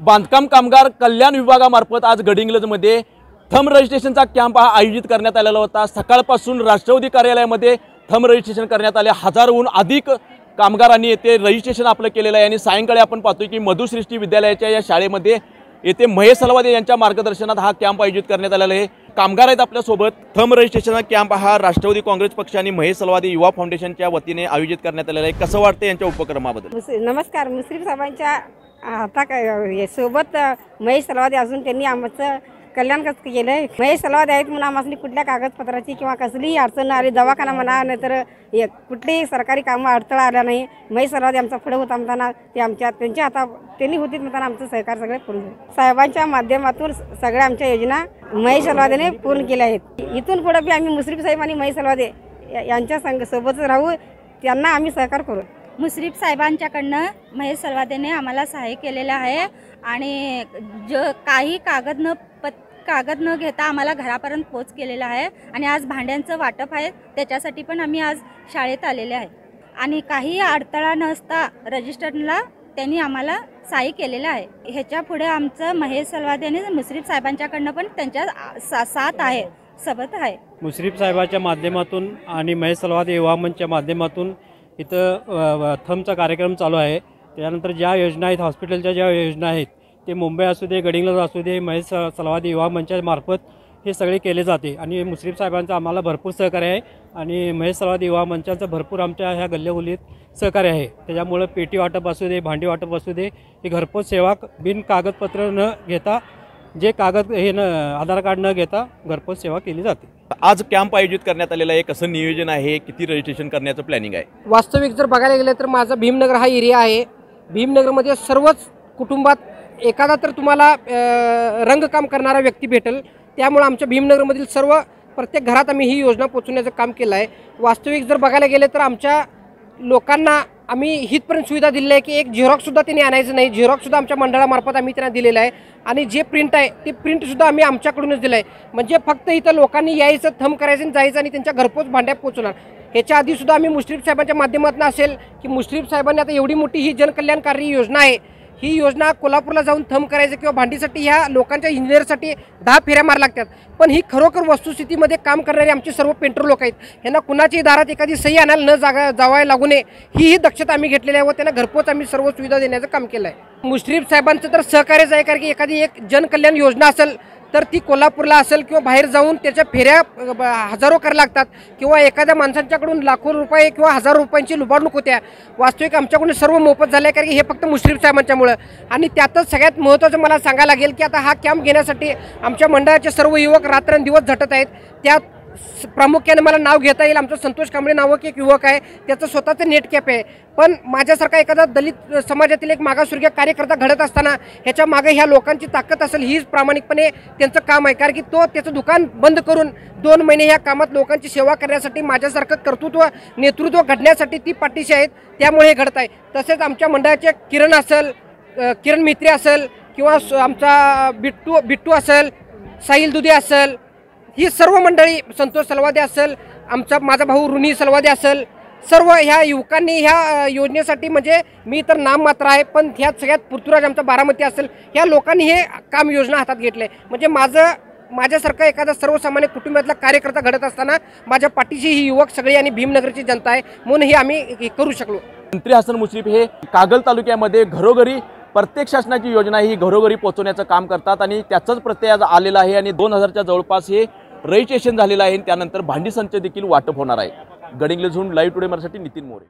बांधकाम कामगार कल्याण विभागामार्फत आज गडिंग्लजमध्ये थंब रजिस्ट्रेशनचा कॅम्प हा आयोजित करण्यात आलेला होता। सकाळपासून राष्ट्रवादी कार्यालयामध्ये थंब रजिस्ट्रेशन करण्यात आले। हजारोहून अधिक कामगारांनी येथे रजिस्ट्रेशन आपलं केलेलं आहे आणि सायंकाळी आपण पाहतोय की मधुसृष्टी विद्यालयाच्या या शाळेमध्ये येथे महेश सलवादे यांच्या मार्गदर्शनात हा कॅम्प आयोजित करण्यात आलेला आहे। कामगार आहेत आपल्या सोबत। थंब रजिस्ट्रेशनचा कॅम्प हा राष्ट्रवादी काँग्रेस पक्ष आणि महेश सलवादे युवा फाउंडेशनच्या वतीने आयोजित करण्यात आलेला आहे। कसं वाटतं यांच्या उपक्रमाबद्दल? नमस्कार। मुश्रीफ साहेबांच्या सोबत महेश सलवादे असून त्यांनी आमचं कल्याण कसं केलं आहे। महेश सलवादे आहेत म्हणून आम्हाला कुठल्या कागदपत्राची किंवा कसलीही अडचण आली, दवाखाना म्हणा नाहीतर कुठलीही सरकारी कामं अडथळा आला नाही। महेश सलवादे आमचा पुढे होता म्हणताना ते त्यांच्या हातात त्यांनी होती म्हणताना आमचं सहकार सगळे पूर्ण झालं। साहेबांच्या माध्यमातून सगळ्या आमच्या योजना महेश सलवादेने पूर्ण केल्या आहेत। इथून पुढे बी आम्ही मुश्रीफ साहेब आणि महेश सलवादे यांच्या सोबतच राहू, त्यांना आम्ही सहकार करू। मुश्रीफ साहेबांच्याकडनं महेश सलवादेने आम्हाला सहाय्य केलेलं आहे आणि काही कागद न घेता आम्हाला घरापर्यंत पोच केलेला आहे आणि आज भांड्यांचं वाटप आहे, त्याच्यासाठी पण आम्ही आज शाळेत आलेले आहे आणि काही अडथळा नसता रजिस्टरला त्यांनी आम्हाला सहाय्य केलेलं आहे। ह्याच्या पुढे आमचं महेश सलवादेने मुश्रीफ साहेबांच्याकडनं पण त्यांच्या साथ आहे, सोबत आहे। मुश्रीफ साहेबांच्या माध्यमातून आणि महेश सलवादे युवा मंचच्या माध्यमातून इथं थंबचा कार्यक्रम चालू आहे। त्यानंतर ज्या योजना आहेत, हॉस्पिटलच्या ज्या योजना आहेत, ते मुंबई असू दे, गडिंग्लज असू दे, महेश सलवादे युवा मंचामार्फत हे सगळे केले जाते आणि मुश्रीफ साहेबांचं आम्हाला भरपूर सहकार्य आहे आणि महेश सलवादे युवा मंचाचं भरपूर आमच्या ह्या गल्ल्यागल्लीत सहकार्य आहे। त्याच्यामुळे पेटी वाटप असू दे, भांडी वाटप असू दे, ही घरपोच सेवा बिन कागदपत्र न घेता, जे कागद हे न आधार कार्ड न घेता घरपोच सेवा केली जाते। आज कॅम्प आयोजित करण्यात आलेला आहे, कसं नियोजन आहे, किती रजिस्ट्रेशन करण्याचं प्लॅनिंग आहे? वास्तविक जर बघायला गेलं तर माझा भीमनगर हा एरिया आहे। भीमनगरमध्ये सर्वच कुटुंबात एखादा तर तुम्हाला रंगकाम करणारा व्यक्ती भेटेल, त्यामुळे आमच्या भीमनगरमधील प्रत्येक घरात आम्ही ही योजना पोहोचवण्याचं काम केलं आहे। वास्तविक जर बघायला गेले तर आमच्या लोकांना आम्ही हितपर्यंत सुविधा दिलेली आहे की एक झेरॉक्ससुद्धा त्यांनी आणायचं नाही, झेरॉक्ससुद्धा आमच्या मंडळामार्फत आम्ही त्यांना दिलेलं आहे आणि जे प्रिंट आहे ते प्रिंटसुद्धा आम्ही आमच्याकडूनच दिलं आहे। म्हणजे फक्त इथं लोकांनी यायचं, थंब करायचं आणि जायचं आणि त्यांच्या घरपोच भांड्या पोचवणार। ह्याच्या आधीसुद्धा आम्ही मुश्रीफ साहेबांच्या माध्यमातून असेल की मुश्रीफ साहेबांनी आता एवढी मोठी ही जनकल्याणकारी योजना आहे, ही योजना कोल्हापूरला जाऊन थंब करायचं किंवा भांडीसाठी ह्या लोकांच्या इंजिनियरसाठी 10 फेऱ्या मार लागतात, पण ही खरोखर वस्तुस्थितीमध्ये काम करणारे आमचे सर्व पेंटर लोक आहेत। ह्यांना कुणाच्याही दारात एखादी सही आणायला न जावायला लागू नये ही दक्षता आम्ही घेतलेली आहे व त्यांना घरपोच आम्ही सर्व सुविधा देण्याचं काम केलं आहे। मुश्रीफ साहेबांचं तर सहकार्यच आहे, कारण की एखादी एक जनकल्याण योजना असेल तर ती कोल्हापूरला असेल किंवा बाहेर जाऊन त्याच्या फेऱ्या हजारो करायला लागतात किंवा एखाद्या माणसांच्याकडून लाखो रुपये किंवा हजारो रुपयांची लुबाडणूक होत्या। वास्तविक आमच्याकडून सर्व मोफत झालं आहे, कारण की हे फक्त मुश्रीफ साहेबांच्यामुळं। आणि त्यातच सगळ्यात महत्त्वाचं मला सांगायला लागेल की आता हा कॅम्प घेण्यासाठी आमच्या मंडळाचे सर्व युवक रात्रंदिवस झटत आहेत। त्यात प्रामुख्याने मला नाव घेता येईल, आमचं संतोष कांबळे नावक एक युवक आहे, त्याचं स्वतःचं नेट कॅप आहे। पण माझ्यासारखा एखादा दलित समाजातील एक मागासवर्गीय कार्यकर्ता घडत असताना ह्याच्या मागे ह्या लोकांची ताकद असेल, हीच प्रामाणिकपणे त्यांचं काम आहे, कारण की तो त्याचं दुकान बंद करून 2 महिने ह्या कामात लोकांची सेवा करण्यासाठी, माझ्यासारखं कर्तृत्व नेतृत्व घडण्यासाठी ती पाठीशी आहेत, त्यामुळे हे घडत आहे। तसेच आमच्या मंडळाचे किरण मित्रे असेल किंवा आमचा बिट्टू असेल, साहिल दुधे असेल, ही सर्व मंडळी, संतोष सलवादे असेल, माझा भाऊ रुनी सलवादे असेल, सर्व ह्या युवकांनी ह्या योजनेसाठी, म्हणजे मी तर नाम मात्र आहे पण ह्यात सगळ्यात पृथ्वीराज आमचा बारामती असेल, ह्या लोकांनी हे काम योजना हातात घेतले। म्हणजे माझ्यासारखा एखादा सर्वसामान्य कुटुंबातला कार्यकर्ता घडत असताना माझ्या पाठीशी ही युवक सगळी आणि भीमनगरची जनता आहे, म्हणून हे आम्ही करू शकलो। मंत्री हसन मुश्रीफ हे कागल तालुक्यामध्ये घरोघरी प्रत्येक शासनाची योजना ही घरोघरी पोहोचवण्याचं काम करतात आणि त्याचाच प्रत्यय आज आलेला आहे आणि 2000च्या जवळपास हे रजिस्ट्रेशन झालेलं आहे। त्यानंतर भांडी संच देखील वाटप होणार आहे। गडिंग्लजहून लाईव्ह टुडे मराठी नितीन मोरे।